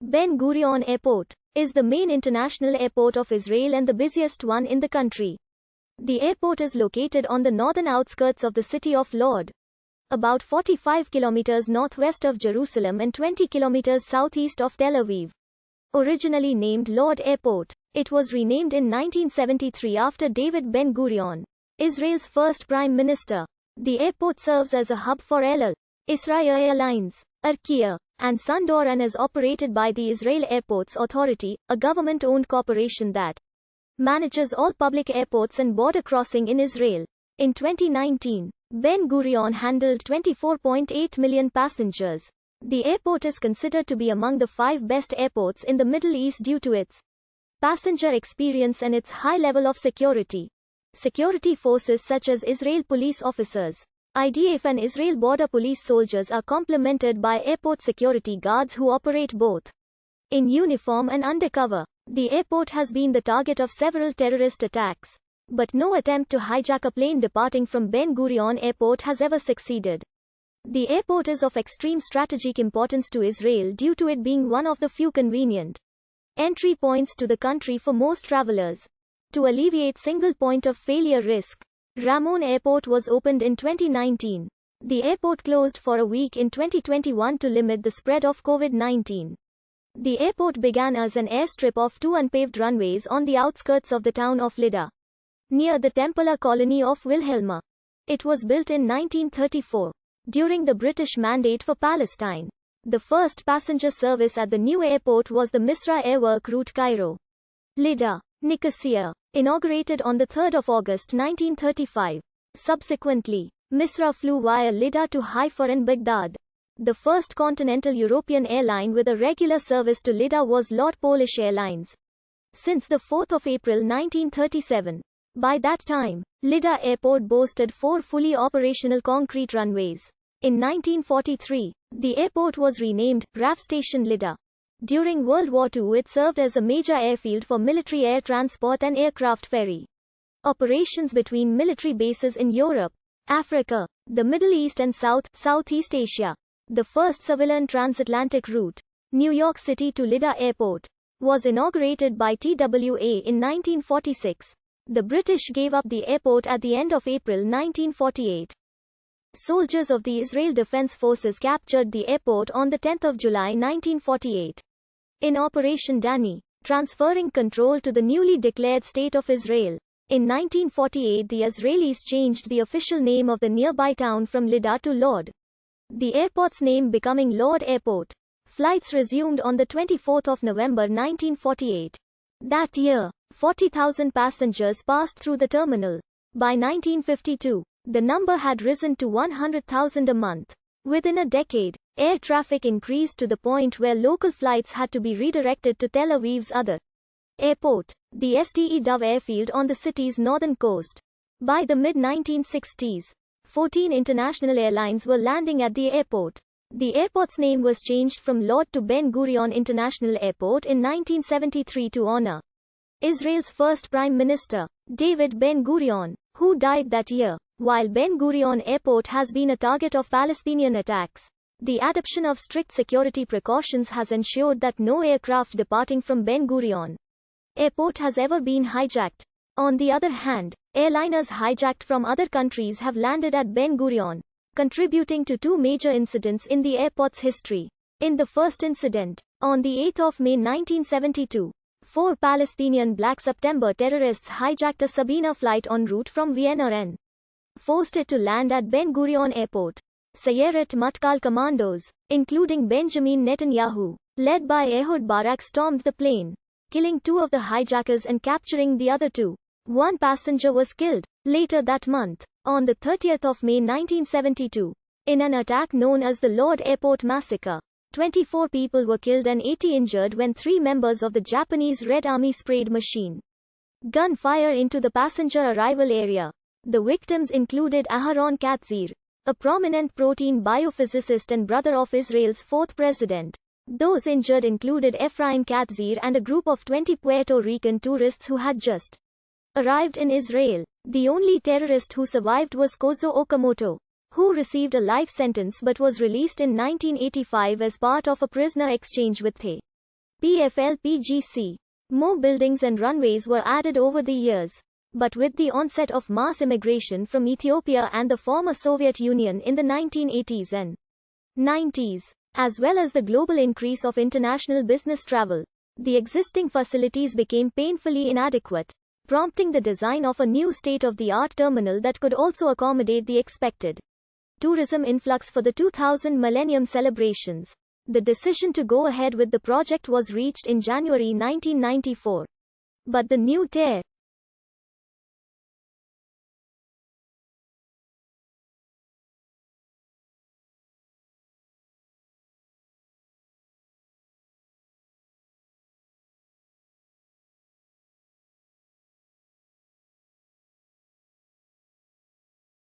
Ben Gurion Airport is the main international airport of Israel and the busiest one in the country. The airport is located on the northern outskirts of the city of Lod, about 45 kilometers northwest of Jerusalem and 20 kilometers southeast of Tel Aviv. Originally named Lod Airport, it was renamed in 1973 after David Ben Gurion, Israel's first prime minister. The airport serves as a hub for El Al, Israel Airlines, Arkia, and Sundor and is operated by the Israel Airports Authority, a government-owned corporation that manages all public airports and border crossing in Israel. In 2019, Ben Gurion handled 24.8 million passengers. The airport is considered to be among the 5 best airports in the Middle East due to its passenger experience and its high level of security. Security forces such as Israel police officers, IDF and Israel border police soldiers are complemented by airport security guards who operate both in uniform and undercover. The airport has been the target of several terrorist attacks, but no attempt to hijack a plane departing from Ben Gurion Airport has ever succeeded. The airport is of extreme strategic importance to Israel due to it being one of the few convenient entry points to the country for most travelers. To alleviate single point of failure risk, Ramon Airport was opened in 2019. The airport closed for a week in 2021 to limit the spread of COVID-19. The airport began as an airstrip of 2 unpaved runways on the outskirts of the town of Lida, near the Tempelhof colony of Wilhelma. It was built in 1934, during the British Mandate for Palestine. The first passenger service at the new airport was the Misra Airwork route Cairo, Lida, Nicosia, inaugurated on 3 August 1935. Subsequently, Misra flew via Lida to Haifa and Baghdad. The first continental European airline with a regular service to Lida was Lod Polish Airlines, since 4 April 1937. By that time, Lida Airport boasted 4 fully operational concrete runways. In 1943, the airport was renamed RAF Station Lida. During World War II it served as a major airfield for military air transport and aircraft ferry operations between military bases in Europe, Africa, the Middle East and Southeast Asia. The first civilian transatlantic route, New York City to Lida Airport, was inaugurated by TWA in 1946. The British gave up the airport at the end of April 1948. Soldiers of the Israel Defense Forces captured the airport on 10 July 1948. In Operation Dani, transferring control to the newly declared State of Israel. In 1948 the Israelis changed the official name of the nearby town from Lida to Lod, the airport's name becoming Lod Airport. Flights resumed on 24 November 1948. That year, 40,000 passengers passed through the terminal. By 1952, the number had risen to 100,000 a month. Within a decade, air traffic increased to the point where local flights had to be redirected to Tel Aviv's other airport, the SDE Dove airfield on the city's northern coast. By the mid-1960s, 14 international airlines were landing at the airport. The airport's name was changed from Lod to Ben Gurion International Airport in 1973 to honor Israel's first Prime Minister, David Ben Gurion, who died that year. While Ben Gurion Airport has been a target of Palestinian attacks, the adoption of strict security precautions has ensured that no aircraft departing from Ben Gurion Airport has ever been hijacked. On the other hand, airliners hijacked from other countries have landed at Ben Gurion, contributing to 2 major incidents in the airport's history. In the first incident, on 8 May 1972, 4 Palestinian Black September terrorists hijacked a Sabena flight en route from Vienna and forced it to land at Ben Gurion Airport. Sayeret Matkal commandos, including Benjamin Netanyahu, led by Ehud Barak, stormed the plane, killing 2 of the hijackers and capturing the other 2. 1 passenger was killed. Later that month, on 30 May 1972, in an attack known as the Lod Airport Massacre, 24 people were killed and 80 injured when 3 members of the Japanese Red Army sprayed machine gun fire into the passenger arrival area. The victims included Aharon Katzir, a prominent protein biophysicist and brother of Israel's 4th president. Those injured included Ephraim Katzir and a group of 20 Puerto Rican tourists who had just arrived in Israel. The only terrorist who survived was Kozo Okamoto, who received a life sentence but was released in 1985 as part of a prisoner exchange with the PFLPGC. More buildings and runways were added over the years. But with the onset of mass immigration from Ethiopia and the former Soviet Union in the 1980s and 90s, as well as the global increase of international business travel, the existing facilities became painfully inadequate, prompting the design of a new state-of-the-art terminal that could also accommodate the expected tourism influx for the 2000 Millennium celebrations. The decision to go ahead with the project was reached in January 1994. But the new TARE